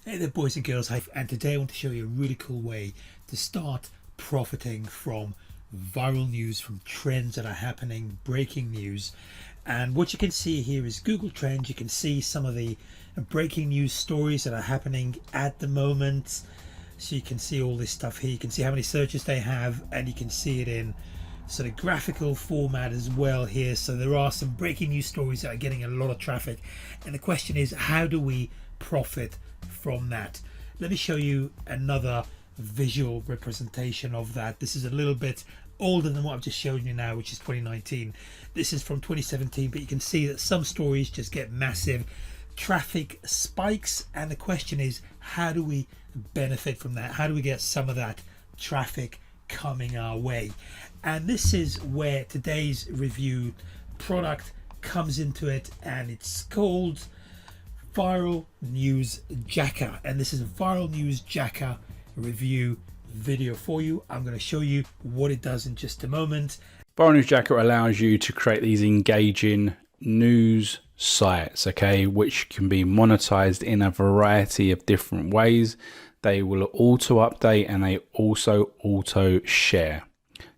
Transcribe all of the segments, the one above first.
Hey there boys and girls, and today I want to show you a really cool way to start profiting from viral news, from trends that are happening, breaking news. And what you can see here is Google Trends. You can see some of the breaking news stories that are happening at the moment. So you can see all this stuff here. You can see how many searches they have, and you can see it in sort of graphical format as well here. So there are some breaking news stories that are getting a lot of traffic, and the question is, how do we profit from that? Let me show you another visual representation of that. This is a little bit older than what I've just shown you now, which is 2019. This is from 2017, but you can see that some stories just get massive traffic spikes, and the question is, how do we benefit from that? How do we get some of that traffic coming our way? And this is where today's review product comes into it, and it's called viralnewsjacker, and this is a viralnewsjacker review video for you. I'm going to show you what it does in just a moment. viralnewsjacker allows you to create these engaging news sites, okay, which can be monetized in a variety of different ways. They will auto update, and they also auto share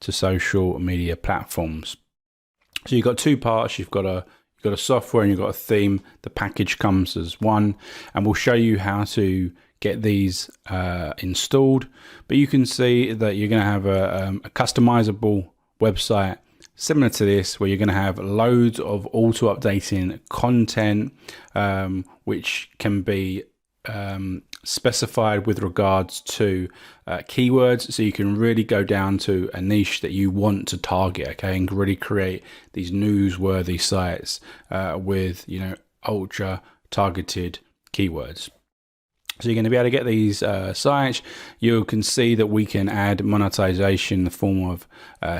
to social media platforms. So you've got two parts. You've got a software and you've got a theme. The package comes as one, and we'll show you how to get these installed. But you can see that you're going to have a customizable website similar to this, where you're going to have loads of auto updating content, which can be specified with regards to keywords, so you can really go down to a niche that you want to target, okay, and really create these newsworthy sites with, you know, ultra targeted keywords. So you're going to be able to get these sites. You can see that we can add monetization in the form of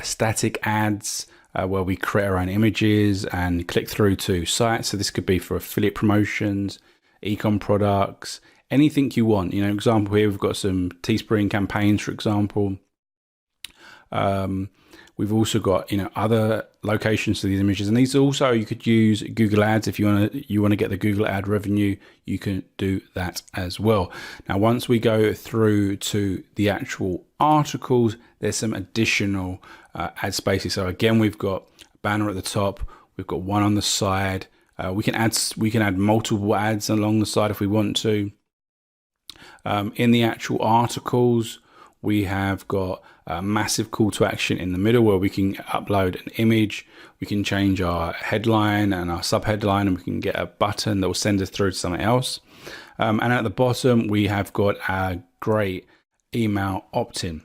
static ads, where we create our own images and click through to sites. So this could be for affiliate promotions, ecom products, anything you want. You know, example here, we've got some Teespring campaigns, for example. We've also got, you know, other locations to these images, and these also, you could use Google Ads if you want to get the Google ad revenue. You can do that as well. Now, once we go through to the actual articles, there's some additional ad spaces. So again, we've got a banner at the top, we've got one on the side. We can add multiple ads along the side if we want to. In the actual articles, we have got a massive call to action in the middle, where we can upload an image, we can change our headline and our subheadline, and we can get a button that will send us through to something else. And at the bottom, we have got a great email opt-in.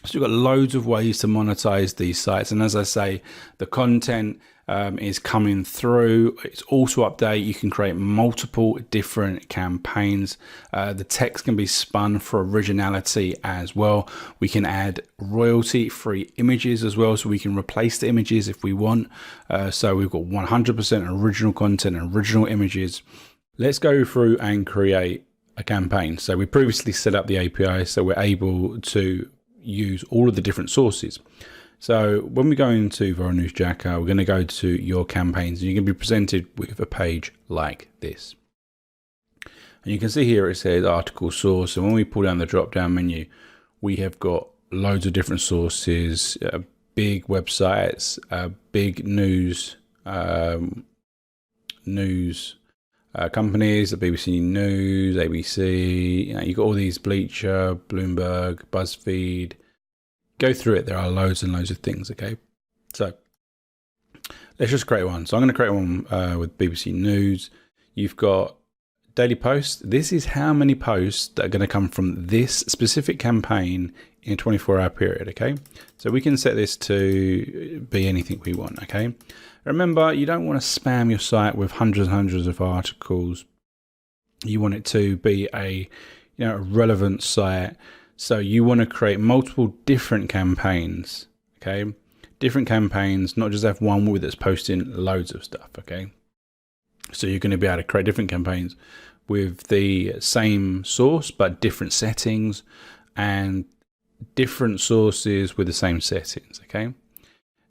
So we've got loads of ways to monetize these sites. And as I say, the content is coming through. It's auto update. You can create multiple different campaigns. The text can be spun for originality as well. We can add royalty-free images as well, so we can replace the images if we want. So we've got 100% original content and original images. Let's go through and create a campaign. So we previously set up the API, so we're able to use all of the different sources. So when we go into viralnewsjacker, we're going to go to your campaigns, and you're going to be presented with a page like this. And you can see here it says article source, and when we pull down the drop down menu, we have got loads of different sources, big websites, big news companies, the BBC News, ABC, you know, you've got all these, Bleacher, Bloomberg, BuzzFeed. Go through it. There are loads and loads of things, okay? So let's just create one. So I'm going to create one with BBC News. You've got daily posts. This is how many posts that are going to come from this specific campaign in a 24-hour period, okay? So we can set this to be anything we want, okay? Remember, you don't want to spam your site with hundreds and hundreds of articles. You want it to be a relevant site. So you want to create multiple different campaigns, okay? Different campaigns, not just have one that's posting loads of stuff, okay? So you're going to be able to create different campaigns with the same source, but different settings, and different sources with the same settings, okay?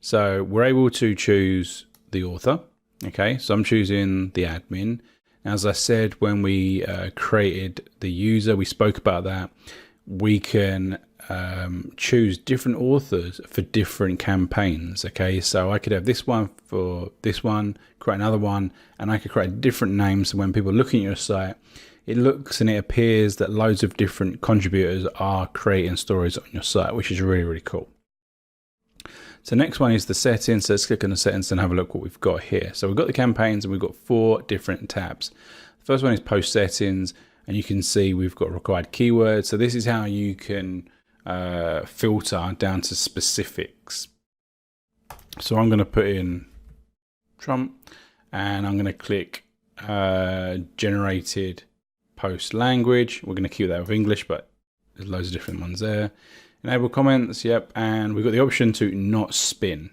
So we're able to choose the author, okay? So I'm choosing the admin. As I said, when we created the user, we spoke about that. We can choose different authors for different campaigns. Okay, so I could have this one for this one, create another one, and I could create different names. So when people are looking at your site, it looks and it appears that loads of different contributors are creating stories on your site, which is really, really cool. So next one is the settings. So let's click on the settings and have a look what we've got here. So we've got the campaigns and we've got 4 different tabs. The first one is post settings, and you can see we've got required keywords. So this is how you can filter down to specifics. So I'm going to put in Trump, and I'm going to click generated post language. We're going to keep that with English, but there's loads of different ones there. Enable comments, yep, and we've got the option to not spin.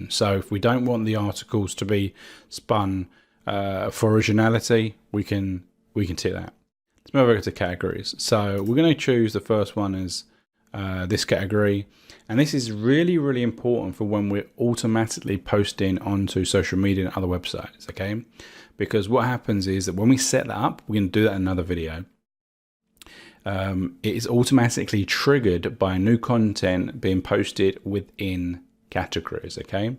So if we don't want the articles to be spun for originality, we can tick that. Let's move over to categories. So we're going to choose the first one as this category, and this is really, really important for when we're automatically posting onto social media and other websites, okay? Because what happens is that when we set that up, we're going to do that in another video. It is automatically triggered by new content being posted within categories, okay?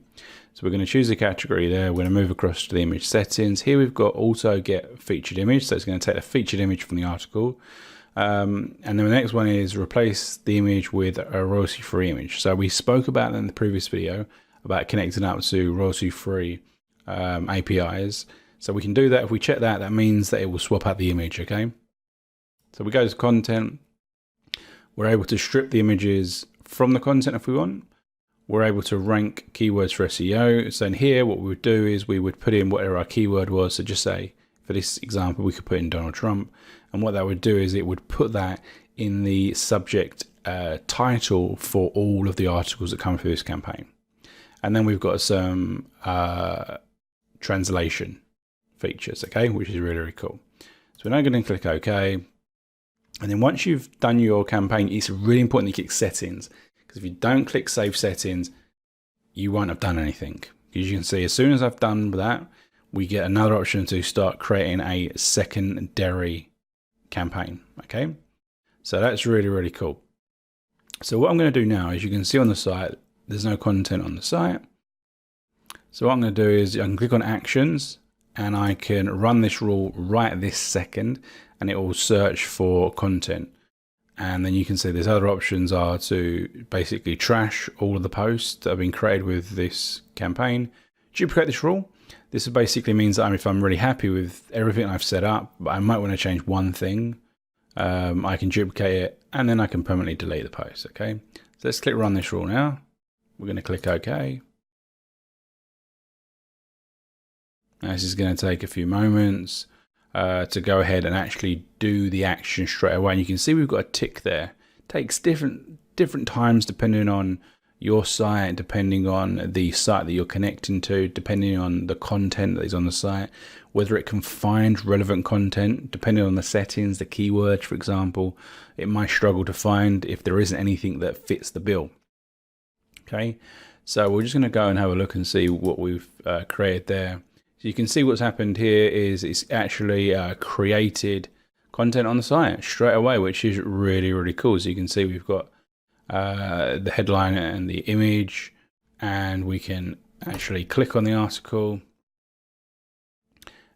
So we're going to choose a category there. We're going to move across to the image settings. Here we've got auto get featured image. So it's going to take the featured image from the article. And then the next one is replace the image with a royalty-free image. So we spoke about that in the previous video about connecting up to royalty-free APIs. So we can do that. If we check that, that means that it will swap out the image, okay? So we go to content. We're able to strip the images from the content if we want. We're able to rank keywords for SEO. So in here, what we would do is we would put in whatever our keyword was. So just say, for this example, we could put in Donald Trump. And what that would do is it would put that in the subject title for all of the articles that come through this campaign. And then we've got some translation features, okay, which is really, really cool. So we're now going to click OK. And then once you've done your campaign, it's really important that you click settings, because if you don't click save settings, you won't have done anything. As you can see, as soon as I've done that, we get another option to start creating a secondary campaign, okay? So that's really, really cool. So what I'm going to do now is, you can see on the site, there's no content on the site. So what I'm going to do is I can click on actions, and I can run this rule right this second, and it will search for content. And then you can see there's other options are to basically trash all of the posts that have been created with this campaign. Duplicate this rule. This basically means that if I'm really happy with everything I've set up, but I might want to change one thing, I can duplicate it, and then I can permanently delete the post, okay? So let's click run this rule now. We're going to click OK. Now this is going to take a few moments to go ahead and actually do the action straight away. And you can see we've got a tick there. It takes different times depending on your site, depending on the site that you're connecting to, depending on the content that is on the site, whether it can find relevant content, depending on the settings, the keywords, for example. It might struggle to find if there isn't anything that fits the bill. Okay, so we're just going to go and have a look and see what we've created there. So you can see what's happened here is it's actually created content on the site straight away, which is really, really cool. So you can see we've got the headline and the image, and we can actually click on the article,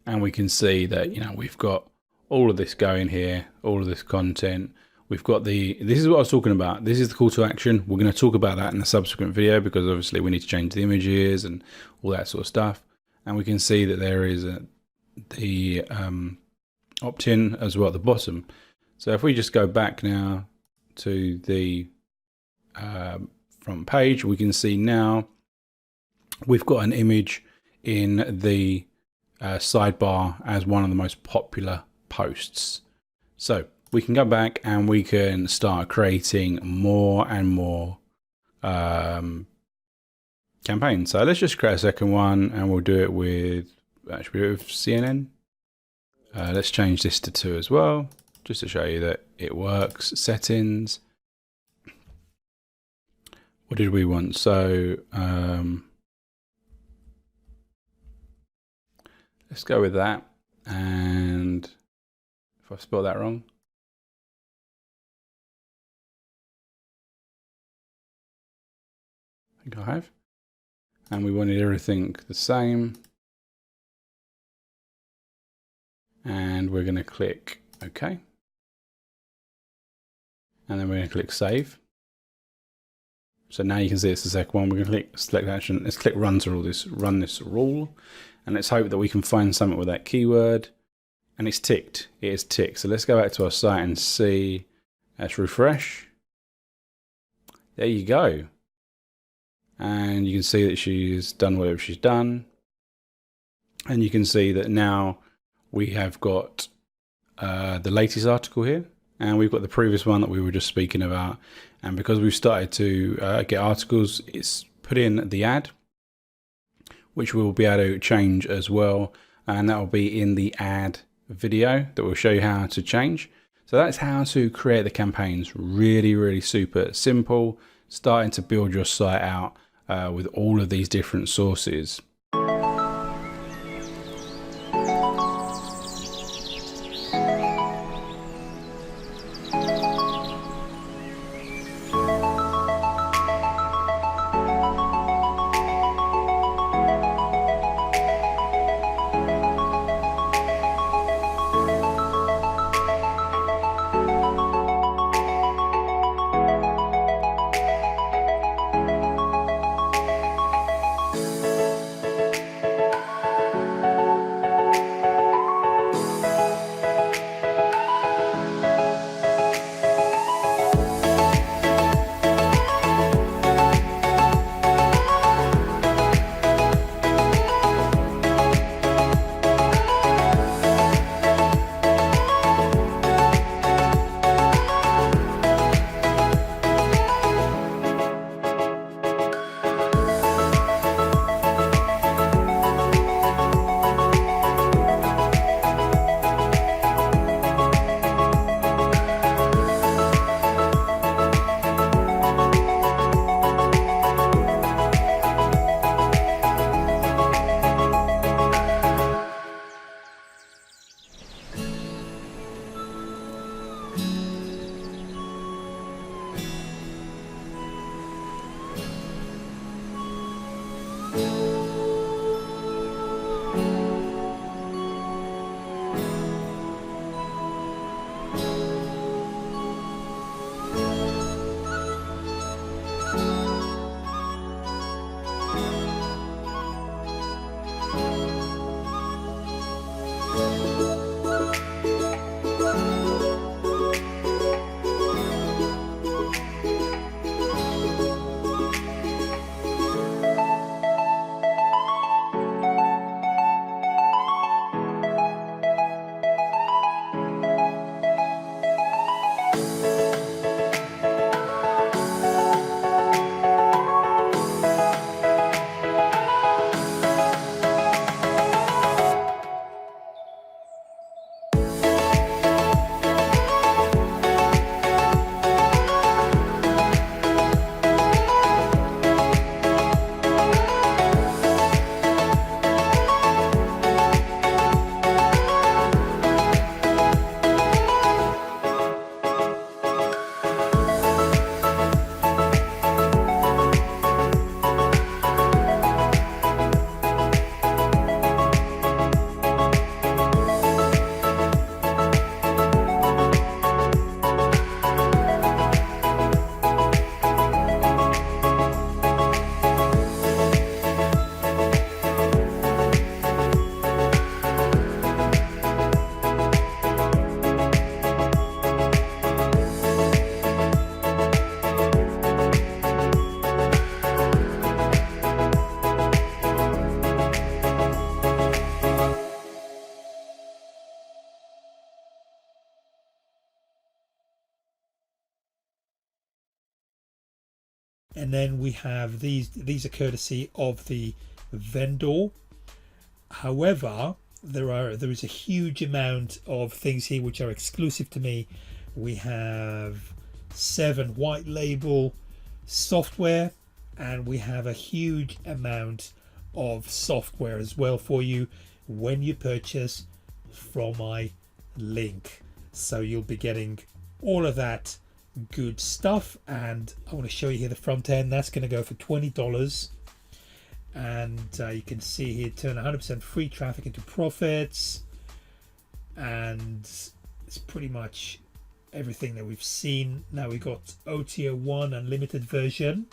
and we can see that, you know, we've got all of this going here, all of this content. We've got this is what I was talking about. This is the call to action. We're going to talk about that in a subsequent video, because obviously we need to change the images and all that sort of stuff. And we can see that there is the opt-in as well at the bottom. So if we just go back now to the front page, we can see now we've got an image in the sidebar as one of the most popular posts. So we can go back and we can start creating more and more campaign. So let's just create a second one, and we'll do it with, actually do it with CNN. Let's change this to 2 as well, just to show you that it works. Settings. What did we want? So let's go with that. And if I spelled that wrong, I think I have. And we wanted everything the same. And we're going to click OK. And then we're going to click Save. So now you can see it's the second one. We're going to click Select Action. Let's click Run this rule. And let's hope that we can find something with that keyword. And it's ticked. It is ticked. So let's go back to our site and see. Let's refresh. There you go. And you can see that she's done whatever she's done. And you can see that now we have got the latest article here. And we've got the previous one that we were just speaking about. And because we've started to get articles, it's put in the ad, which we'll be able to change as well. And that will be in the ad video that will show you how to change. So that's how to create the campaigns. Really, really super simple. Starting to build your site out with all of these different sources. And then we have these are courtesy of the vendor. However, there is a huge amount of things here which are exclusive to me. We have 7 white label software, and we have a huge amount of software as well for you when you purchase from my link. So you'll be getting all of that good stuff, and I want to show you here the front end. That's going to go for $20, and you can see here, turn 100% free traffic into profits, and it's pretty much everything that we've seen. Now we got OTO 1 unlimited version,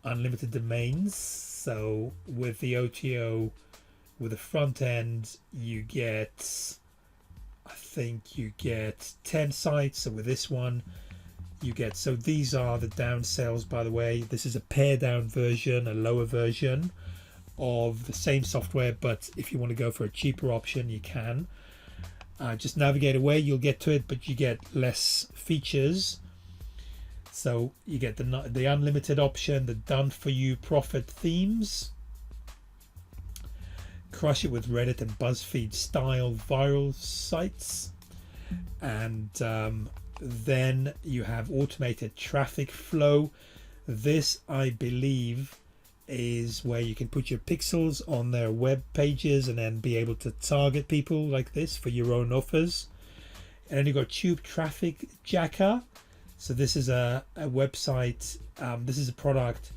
unlimited domains. So with the OTO, with the front end, you get, I think you get 10 sites. So with this one you get, so these are the down sales, by the way. This is a pared down version, a lower version of the same software, but if you want to go for a cheaper option, you can just navigate away, you'll get to it, but you get less features. So you get the unlimited option, the done for you profit themes, crush it with Reddit and BuzzFeed style viral sites, and then you have automated traffic flow. This, I believe, is where you can put your pixels on their web pages and then be able to target people like this for your own offers. And then you've got Tube Traffic Jacker. So this is a website, this is a product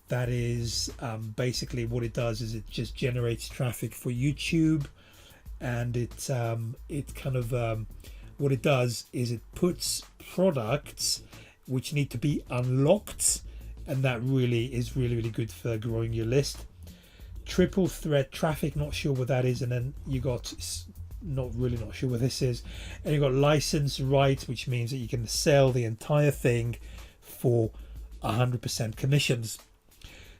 that is basically what it does is it just generates traffic for YouTube, and it kind of what it does is it puts products which need to be unlocked, and that really is really good for growing your list. Triple threat traffic, not sure what that is, and then you got not sure what this is, and you got license rights, which means that you can sell the entire thing for 100% commissions.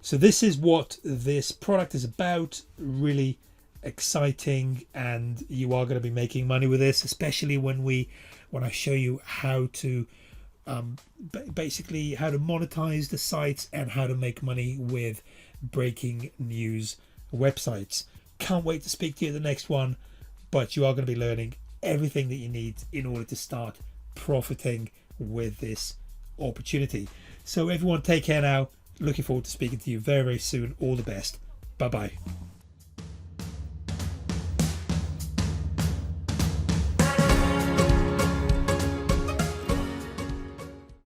So this is what this product is about. Really exciting, and you are going to be making money with this, especially when I show you how to basically how to monetize the sites and how to make money with breaking news websites. Can't wait to speak to you at the next one, but you are going to be learning everything that you need in order to start profiting with this opportunity. So everyone, take care now. Looking forward to speaking to you very soon. All the best. Bye bye.